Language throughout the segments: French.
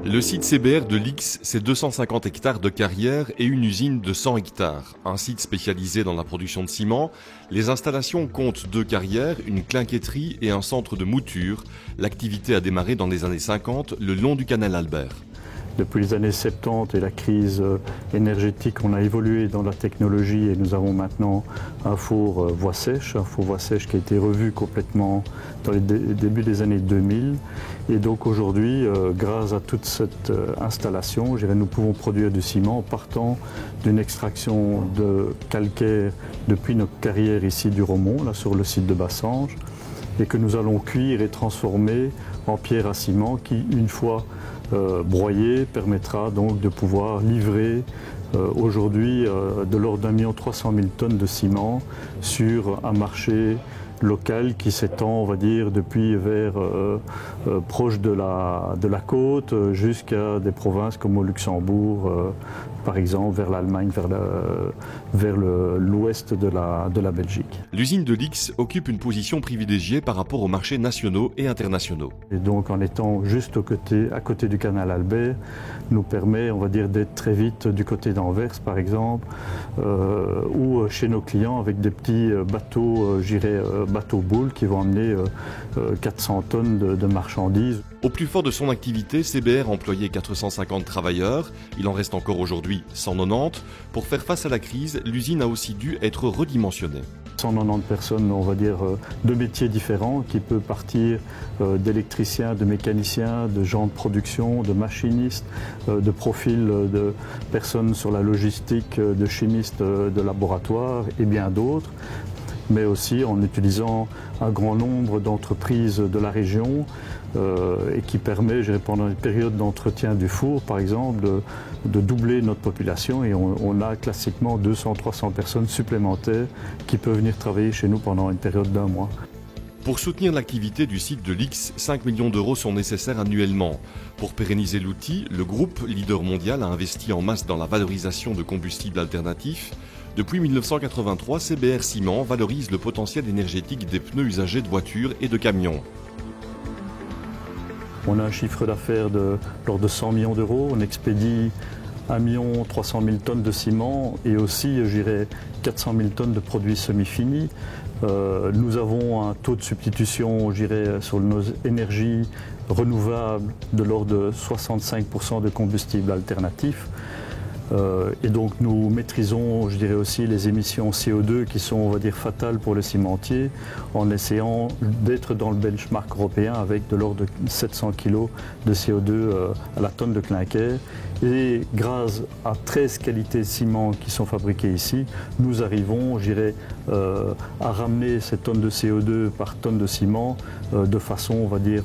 Le site CBR de Lix, c'est 250 hectares de carrière et une usine de 100 hectares. Un site spécialisé dans la production de ciment. Les installations comptent 2 carrières, une clinquetterie et un centre de mouture. L'activité a démarré dans les années 50 le long du canal Albert. Depuis les années 70 et la crise énergétique, on a évolué dans la technologie et nous avons maintenant un four voie sèche qui a été revu complètement dans les débuts des années 2000. Et donc aujourd'hui, grâce à toute cette installation, nous pouvons produire du ciment partant d'une extraction de calcaire depuis nos carrières ici du Romont, là sur le site de Bassange, et que nous allons cuire et transformer en pierre à ciment qui, une fois broyé, permettra donc de pouvoir livrer aujourd'hui de l'ordre d'1,3 million tonnes de ciment sur un marché local qui s'étend, on va dire, depuis vers proche de la côte jusqu'à des provinces comme au Luxembourg, par exemple, vers l'Allemagne, vers l'ouest de la Belgique. L'usine de Lix occupe une position privilégiée par rapport aux marchés nationaux et internationaux. Et donc, en étant juste à côté du canal Albert, nous permet, on va dire, d'être très vite du côté d'Anvers, par exemple, ou chez nos clients avec des petits bateaux, bateaux-boules qui vont amener 400 tonnes de marchandises. Au plus fort de son activité, CBR employait 450 travailleurs. Il en reste encore aujourd'hui 190. Pour faire face à la crise, l'usine a aussi dû être redimensionnée. 190 personnes, on va dire, de métiers différents qui peuvent partir d'électriciens, de mécaniciens, de gens de production, de machinistes, de profils de personnes sur la logistique, de chimistes de laboratoire et bien d'autres, mais aussi en utilisant un grand nombre d'entreprises de la région et qui permet, pendant une période d'entretien du four, par exemple, de doubler notre population et on a classiquement 200-300 personnes supplémentaires qui peuvent venir travailler chez nous pendant une période d'1 mois. Pour soutenir l'activité du site de Lix, 5 millions d'euros sont nécessaires annuellement. Pour pérenniser l'outil, le groupe, leader mondial, a investi en masse dans la valorisation de combustibles alternatifs. Depuis 1983, CBR Ciment valorise le potentiel énergétique des pneus usagés de voitures et de camions. On a un chiffre d'affaires de l'ordre de 100 millions d'euros. On expédie 1,3 million tonnes de ciment et aussi, 400 000 tonnes de produits semi-finis. Nous avons un taux de substitution, sur nos énergies renouvelables de l'ordre de 65% de combustibles alternatifs. Et donc nous maîtrisons, aussi, les émissions CO2 qui sont, on va dire, fatales pour le cimentier en essayant d'être dans le benchmark européen avec de l'ordre de 700 kg de CO2 à la tonne de clinker. Et grâce à 13 qualités de ciment qui sont fabriquées ici, nous arrivons, à ramener ces tonnes de CO2 par tonne de ciment de façon, on va dire,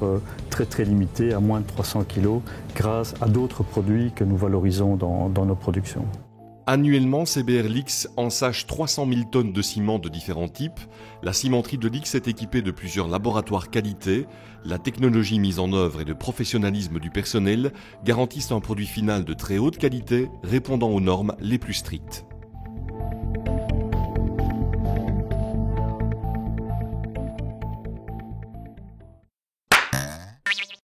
très très limitée, à moins de 300 kg, grâce à d'autres produits que nous valorisons dans nos productions. Annuellement, CBR Lix ensage 300 000 tonnes de ciment de différents types. La cimenterie de Lix est équipée de plusieurs laboratoires qualité. La technologie mise en œuvre et le professionnalisme du personnel garantissent un produit final de très haute qualité, répondant aux normes les plus strictes.